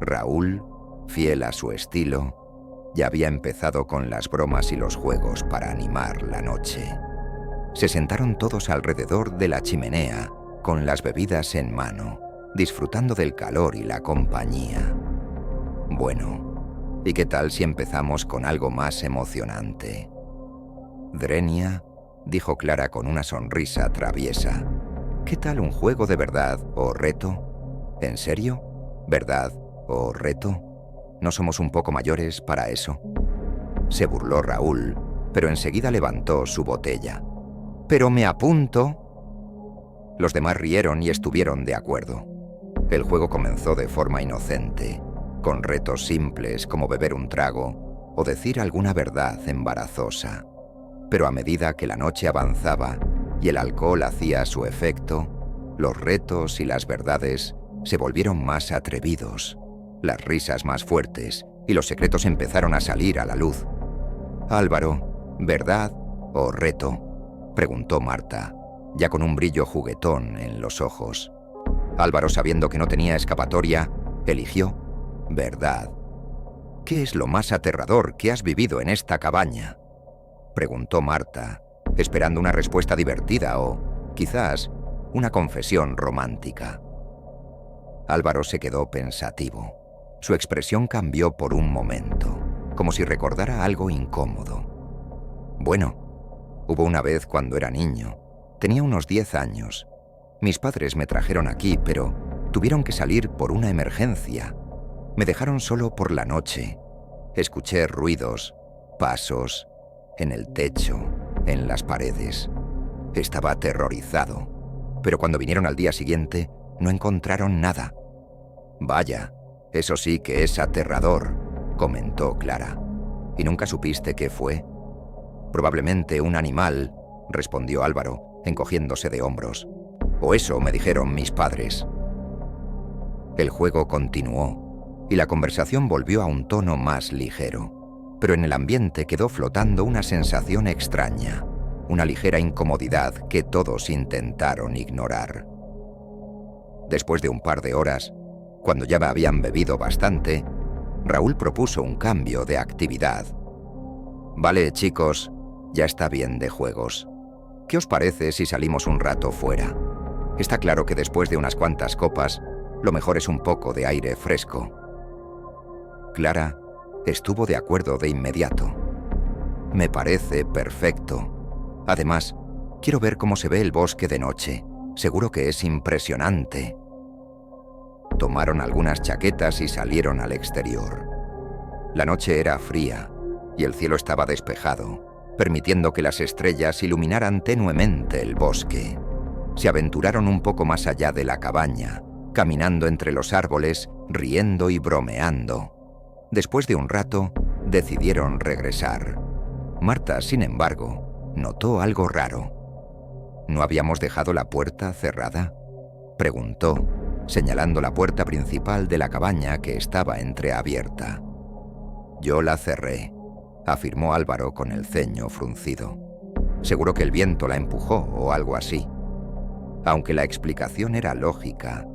Raúl, fiel a su estilo, ya había empezado con las bromas y los juegos para animar la noche. Se sentaron todos alrededor de la chimenea, con las bebidas en mano, disfrutando del calor y la compañía. Bueno, ¿y qué tal si empezamos con algo más emocionante? Drenia, dijo Clara con una sonrisa traviesa. ¿Qué tal un juego de verdad o reto? ¿En serio? ¿Verdad o reto? ¿No somos un poco mayores para eso? Se burló Raúl, pero enseguida levantó su botella. ¡Pero me apunto! Los demás rieron y estuvieron de acuerdo. El juego comenzó de forma inocente, con retos simples como beber un trago o decir alguna verdad embarazosa. Pero a medida que la noche avanzaba y el alcohol hacía su efecto, los retos y las verdades se volvieron más atrevidos, las risas más fuertes y los secretos empezaron a salir a la luz. «Álvaro, ¿verdad o reto?», preguntó Marta, ya con un brillo juguetón en los ojos. Álvaro, sabiendo que no tenía escapatoria, eligió verdad. «¿Qué es lo más aterrador que has vivido en esta cabaña?», preguntó Marta, esperando una respuesta divertida o, quizás, una confesión romántica. Álvaro se quedó pensativo. Su expresión cambió por un momento, como si recordara algo incómodo. «Bueno, hubo una vez cuando era niño. Tenía unos 10 años. Mis padres me trajeron aquí, pero tuvieron que salir por una emergencia. Me dejaron solo por la noche. Escuché ruidos, pasos, en el techo, en las paredes. Estaba aterrorizado, pero cuando vinieron al día siguiente, no encontraron nada». «Vaya, eso sí que es aterrador», comentó Clara. «¿Y nunca supiste qué fue?» «Probablemente un animal», respondió Álvaro, encogiéndose de hombros. «O eso me dijeron mis padres». El juego continuó, y la conversación volvió a un tono más ligero. Pero en el ambiente quedó flotando una sensación extraña, una ligera incomodidad que todos intentaron ignorar. Después de un par de horas, cuando ya habían bebido bastante, Raúl propuso un cambio de actividad. «Vale, chicos, ya está bien de juegos. ¿Qué os parece si salimos un rato fuera? Está claro que después de unas cuantas copas, lo mejor es un poco de aire fresco». Clara estuvo de acuerdo de inmediato. «Me parece perfecto. Además, quiero ver cómo se ve el bosque de noche. Seguro que es impresionante». Tomaron algunas chaquetas y salieron al exterior. La noche era fría y el cielo estaba despejado, permitiendo que las estrellas iluminaran tenuemente el bosque. Se aventuraron un poco más allá de la cabaña, caminando entre los árboles, riendo y bromeando. Después de un rato, decidieron regresar. Marta, sin embargo, notó algo raro. «¿No habíamos dejado la puerta cerrada?», preguntó, señalando la puerta principal de la cabaña que estaba entreabierta. «Yo la cerré», afirmó Álvaro con el ceño fruncido. «Seguro que el viento la empujó o algo así». Aunque la explicación era lógica,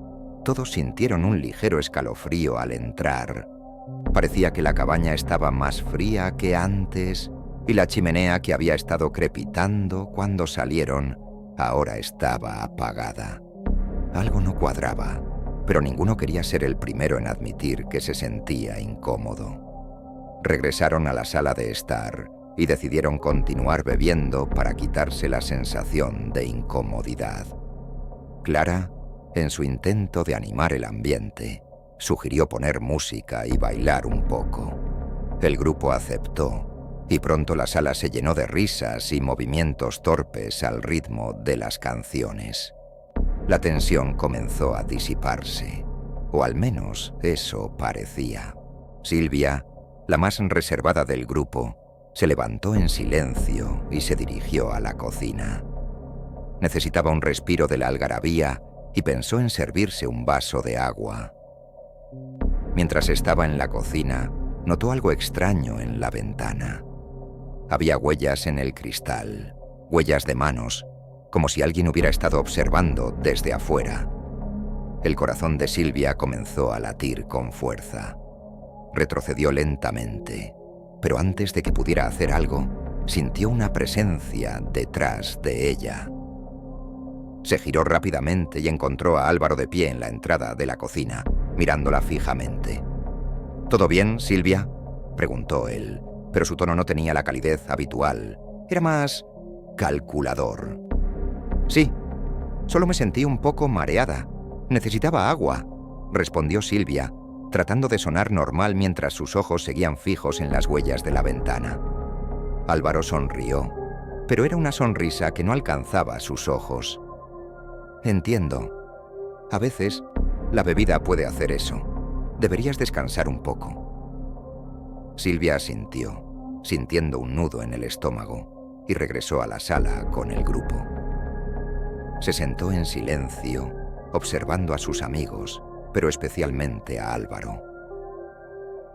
todos sintieron un ligero escalofrío al entrar. Parecía que la cabaña estaba más fría que antes y la chimenea que había estado crepitando cuando salieron ahora estaba apagada. Algo no cuadraba, pero ninguno quería ser el primero en admitir que se sentía incómodo. Regresaron a la sala de estar y decidieron continuar bebiendo para quitarse la sensación de incomodidad. Clara, en su intento de animar el ambiente, sugirió poner música y bailar un poco. El grupo aceptó, y pronto la sala se llenó de risas y movimientos torpes al ritmo de las canciones. La tensión comenzó a disiparse, o al menos eso parecía. Silvia, la más reservada del grupo, se levantó en silencio y se dirigió a la cocina. Necesitaba un respiro de la algarabía y pensó en servirse un vaso de agua. Mientras estaba en la cocina, notó algo extraño en la ventana. Había huellas en el cristal, huellas de manos, como si alguien hubiera estado observando desde afuera. El corazón de Silvia comenzó a latir con fuerza. Retrocedió lentamente, pero antes de que pudiera hacer algo, sintió una presencia detrás de ella. Se giró rápidamente y encontró a Álvaro de pie en la entrada de la cocina, mirándola fijamente. «¿Todo bien, Silvia?», preguntó él, pero su tono no tenía la calidez habitual. Era más calculador. «Sí, solo me sentí un poco mareada. Necesitaba agua», respondió Silvia, tratando de sonar normal mientras sus ojos seguían fijos en las huellas de la ventana. Álvaro sonrió, pero era una sonrisa que no alcanzaba sus ojos. «Entiendo. A veces, la bebida puede hacer eso. Deberías descansar un poco». Silvia asintió, sintiendo un nudo en el estómago, y regresó a la sala con el grupo. Se sentó en silencio, observando a sus amigos, pero especialmente a Álvaro.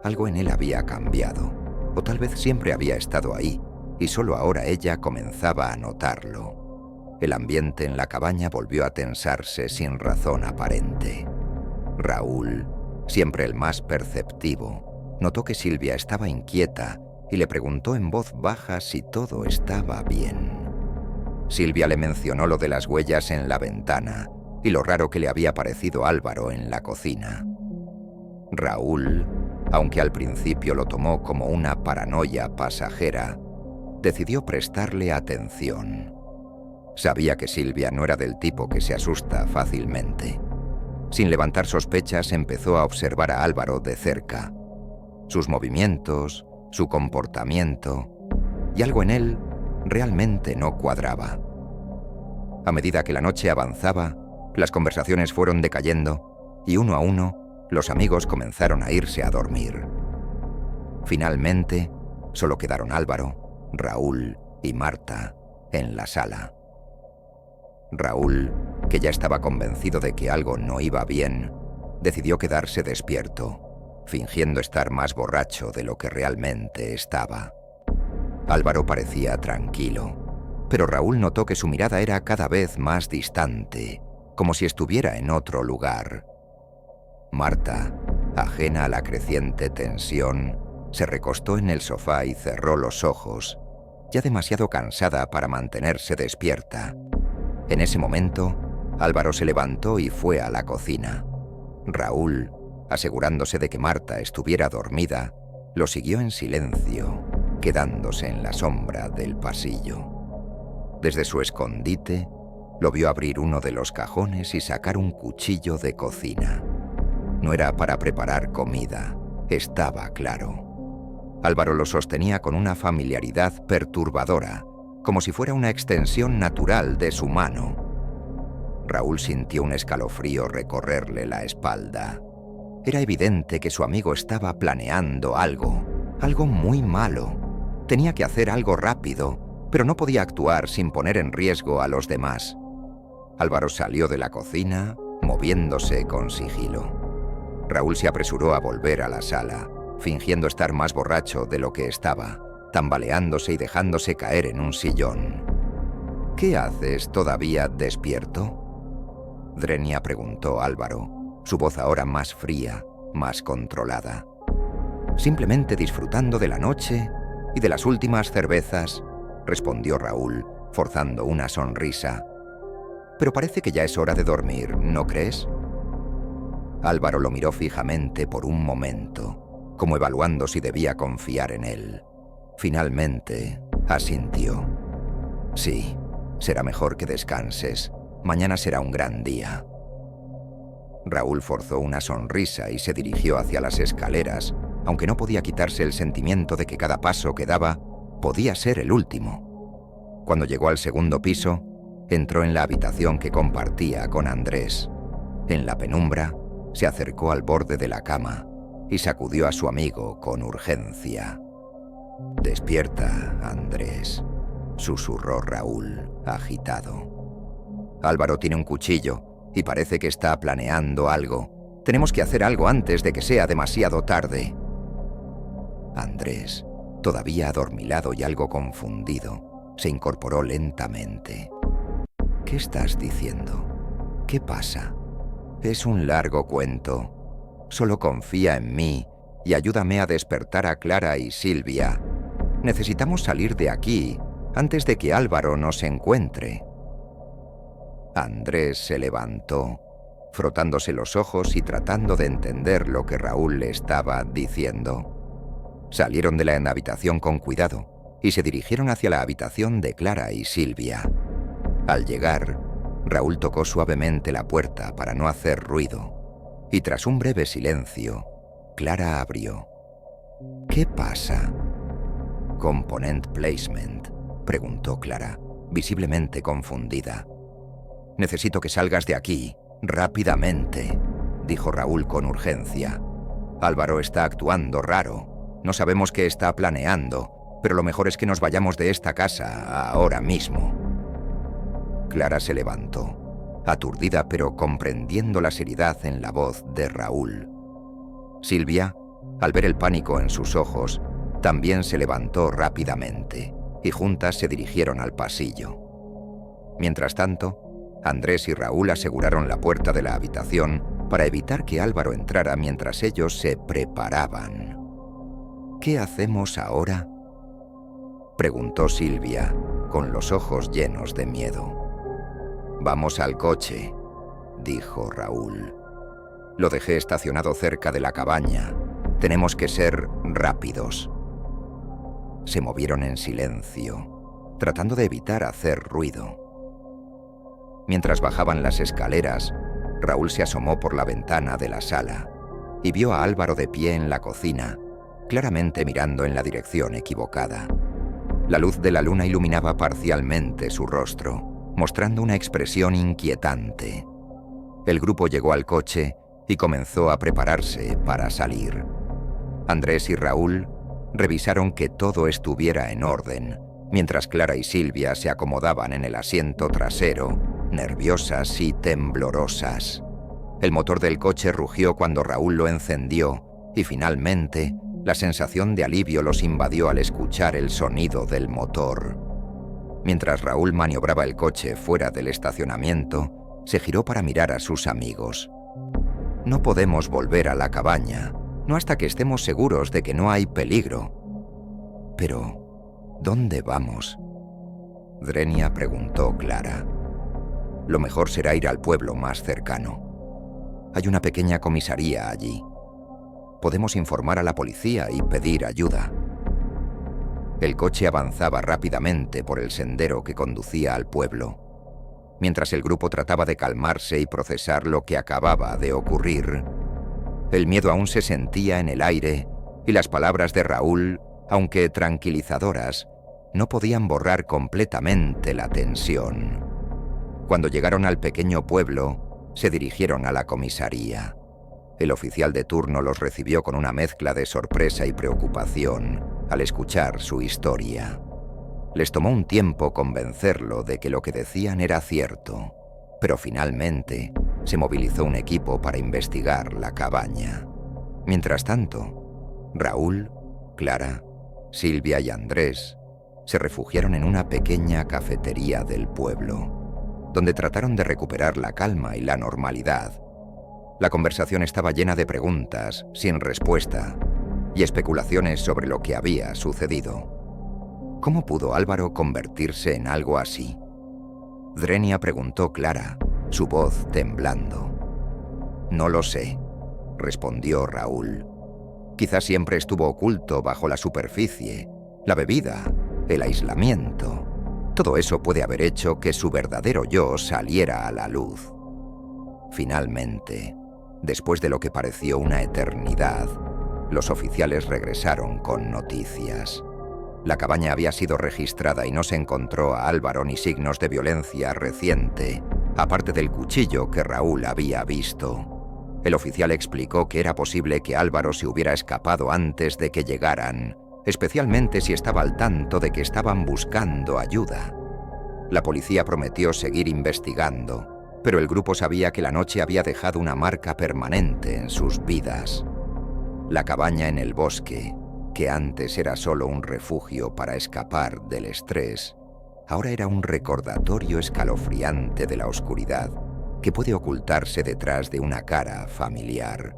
Algo en él había cambiado, o tal vez siempre había estado ahí, y solo ahora ella comenzaba a notarlo. El ambiente en la cabaña volvió a tensarse sin razón aparente. Raúl, siempre el más perceptivo, notó que Silvia estaba inquieta y le preguntó en voz baja si todo estaba bien. Silvia le mencionó lo de las huellas en la ventana y lo raro que le había parecido Álvaro en la cocina. Raúl, aunque al principio lo tomó como una paranoia pasajera, decidió prestarle atención. Sabía que Silvia no era del tipo que se asusta fácilmente. Sin levantar sospechas, empezó a observar a Álvaro de cerca. Sus movimientos, su comportamiento, y algo en él realmente no cuadraba. A medida que la noche avanzaba, las conversaciones fueron decayendo y uno a uno los amigos comenzaron a irse a dormir. Finalmente, solo quedaron Álvaro, Raúl y Marta en la sala. Raúl, que ya estaba convencido de que algo no iba bien, decidió quedarse despierto, fingiendo estar más borracho de lo que realmente estaba. Álvaro parecía tranquilo, pero Raúl notó que su mirada era cada vez más distante, como si estuviera en otro lugar. Marta, ajena a la creciente tensión, se recostó en el sofá y cerró los ojos, ya demasiado cansada para mantenerse despierta. En ese momento, Álvaro se levantó y fue a la cocina. Raúl, asegurándose de que Marta estuviera dormida, lo siguió en silencio, quedándose en la sombra del pasillo. Desde su escondite, lo vio abrir uno de los cajones y sacar un cuchillo de cocina. No era para preparar comida, estaba claro. Álvaro lo sostenía con una familiaridad perturbadora, como si fuera una extensión natural de su mano. Raúl sintió un escalofrío recorrerle la espalda. Era evidente que su amigo estaba planeando algo muy malo. Tenía que hacer algo rápido, pero no podía actuar sin poner en riesgo a los demás. Álvaro salió de la cocina, moviéndose con sigilo. Raúl se apresuró a volver a la sala, fingiendo estar más borracho de lo que estaba, tambaleándose y dejándose caer en un sillón. «¿Qué haces todavía despierto?», Drenia preguntó Álvaro, su voz ahora más fría, más controlada. «Simplemente disfrutando de la noche y de las últimas cervezas», respondió Raúl, forzando una sonrisa. «Pero parece que ya es hora de dormir, ¿no crees?». Álvaro lo miró fijamente por un momento, como evaluando si debía confiar en él. Finalmente, asintió. «Sí, será mejor que descanses. Mañana será un gran día». Raúl forzó una sonrisa y se dirigió hacia las escaleras, aunque no podía quitarse el sentimiento de que cada paso que daba podía ser el último. Cuando llegó al segundo piso, entró en la habitación que compartía con Andrés. En la penumbra, se acercó al borde de la cama y sacudió a su amigo con urgencia. «Despierta, Andrés», susurró Raúl, agitado. «Álvaro tiene un cuchillo y parece que está planeando algo. Tenemos que hacer algo antes de que sea demasiado tarde». Andrés, Todavía adormilado y algo confundido, se incorporó lentamente. «¿Qué estás diciendo? ¿Qué pasa? Es un largo cuento. Solo confía en mí y ayúdame a despertar a Clara y Silvia. Necesitamos salir de aquí antes de que Álvaro nos encuentre». Andrés se levantó, frotándose los ojos y tratando de entender lo que Raúl le estaba diciendo. Salieron de la habitación con cuidado y se dirigieron hacia la habitación de Clara y Silvia. Al llegar, Raúl tocó suavemente la puerta para no hacer ruido, y tras un breve silencio, Clara abrió. «¿Qué pasa?» «Component placement», preguntó Clara, visiblemente confundida. «Necesito que salgas de aquí, rápidamente», dijo Raúl con urgencia. «Álvaro está actuando raro. No sabemos qué está planeando, pero lo mejor es que nos vayamos de esta casa ahora mismo». Clara se levantó, aturdida pero comprendiendo la seriedad en la voz de Raúl. Silvia, al ver el pánico en sus ojos, también se levantó rápidamente y juntas se dirigieron al pasillo. Mientras tanto, Andrés y Raúl aseguraron la puerta de la habitación para evitar que Álvaro entrara mientras ellos se preparaban. «¿Qué hacemos ahora?», preguntó Silvia, con los ojos llenos de miedo. «Vamos al coche», dijo Raúl. «Lo dejé estacionado cerca de la cabaña. Tenemos que ser rápidos». Se movieron en silencio, tratando de evitar hacer ruido. Mientras bajaban las escaleras, Raúl se asomó por la ventana de la sala y vio a Álvaro de pie en la cocina, claramente mirando en la dirección equivocada. La luz de la luna iluminaba parcialmente su rostro, mostrando una expresión inquietante. El grupo llegó al coche y comenzó a prepararse para salir. Andrés y Raúl revisaron que todo estuviera en orden, mientras Clara y Silvia se acomodaban en el asiento trasero, nerviosas y temblorosas. El motor del coche rugió cuando Raúl lo encendió y finalmente la sensación de alivio los invadió al escuchar el sonido del motor. Mientras Raúl maniobraba el coche fuera del estacionamiento, se giró para mirar a sus amigos. «No podemos volver a la cabaña, no hasta que estemos seguros de que no hay peligro». «Pero, ¿dónde vamos?», Drenia preguntó Clara. «Lo mejor será ir al pueblo más cercano. Hay una pequeña comisaría allí. Podemos informar a la policía y pedir ayuda». El coche avanzaba rápidamente por el sendero que conducía al pueblo. Mientras el grupo trataba de calmarse y procesar lo que acababa de ocurrir, el miedo aún se sentía en el aire y las palabras de Raúl, aunque tranquilizadoras, no podían borrar completamente la tensión. Cuando llegaron al pequeño pueblo, se dirigieron a la comisaría. El oficial de turno los recibió con una mezcla de sorpresa y preocupación al escuchar su historia. Les tomó un tiempo convencerlo de que lo que decían era cierto, pero finalmente se movilizó un equipo para investigar la cabaña. Mientras tanto, Raúl, Clara, Silvia y Andrés se refugiaron en una pequeña cafetería del pueblo, donde trataron de recuperar la calma y la normalidad. La conversación estaba llena de preguntas, sin respuesta, y especulaciones sobre lo que había sucedido. ¿Cómo pudo Álvaro convertirse en algo así? Drenia preguntó Clara, su voz temblando. «No lo sé», respondió Raúl. «Quizás siempre estuvo oculto bajo la superficie, la bebida, el aislamiento. Todo eso puede haber hecho que su verdadero yo saliera a la luz». Finalmente, después de lo que pareció una eternidad, los oficiales regresaron con noticias. La cabaña había sido registrada y no se encontró a Álvaro ni signos de violencia reciente, aparte del cuchillo que Raúl había visto. El oficial explicó que era posible que Álvaro se hubiera escapado antes de que llegaran, especialmente si estaba al tanto de que estaban buscando ayuda. La policía prometió seguir investigando, pero el grupo sabía que la noche había dejado una marca permanente en sus vidas. La cabaña en el bosque que antes era solo un refugio para escapar del estrés, ahora era un recordatorio escalofriante de la oscuridad que puede ocultarse detrás de una cara familiar.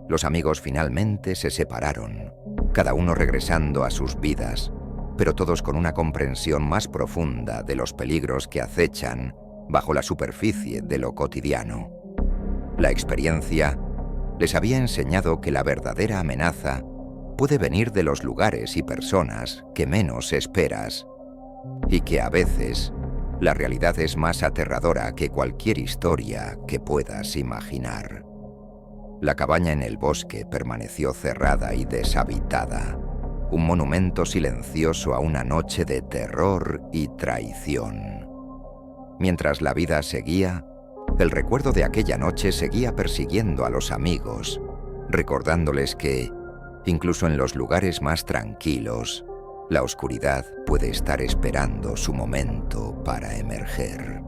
Los amigos finalmente se separaron, cada uno regresando a sus vidas, pero todos con una comprensión más profunda de los peligros que acechan bajo la superficie de lo cotidiano. La experiencia les había enseñado que la verdadera amenaza puede venir de los lugares y personas que menos esperas, y que a veces la realidad es más aterradora que cualquier historia que puedas imaginar. La cabaña en el bosque permaneció cerrada y deshabitada, un monumento silencioso a una noche de terror y traición. Mientras la vida seguía, el recuerdo de aquella noche seguía persiguiendo a los amigos, recordándoles que, incluso en los lugares más tranquilos, la oscuridad puede estar esperando su momento para emerger.